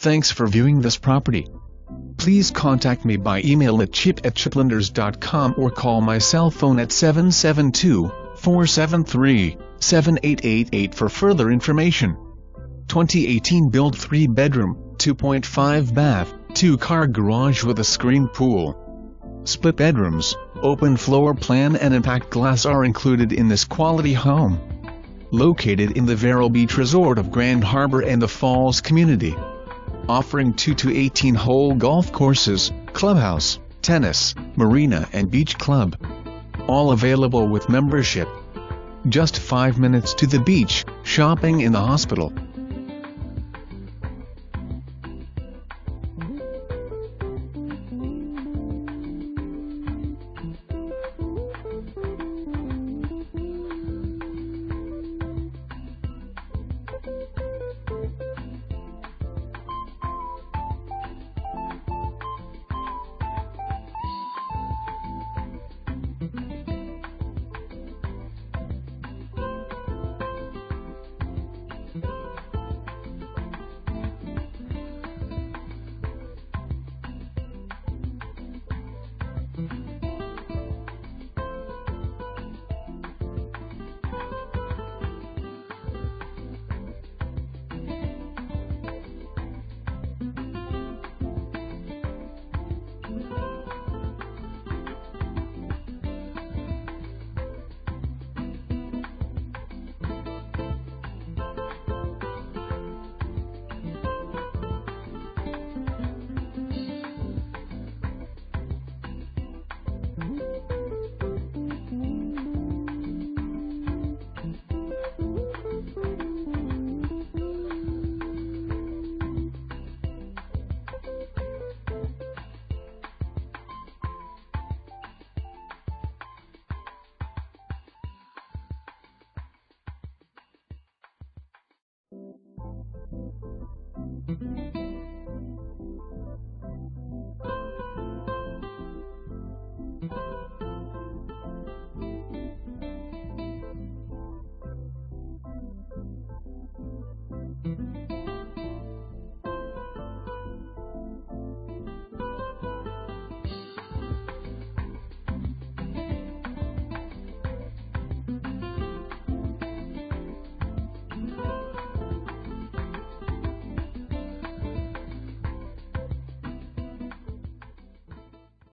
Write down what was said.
Thanks for viewing this property. Please contact me by email at chip@chiplanders.com or call my cell phone at 772-473-7888 for further information. 2018 built 3-bedroom, 2.5 bath, 2-car garage with a screened pool. Split bedrooms, open floor plan and impact glass are included in this quality home. Located in the Vero Beach resort of Grand Harbor and the Falls community. Offering 2 to 18-hole golf courses, clubhouse, tennis, marina and beach club. All available with membership. Just 5 minutes to the beach, shopping in the hospital.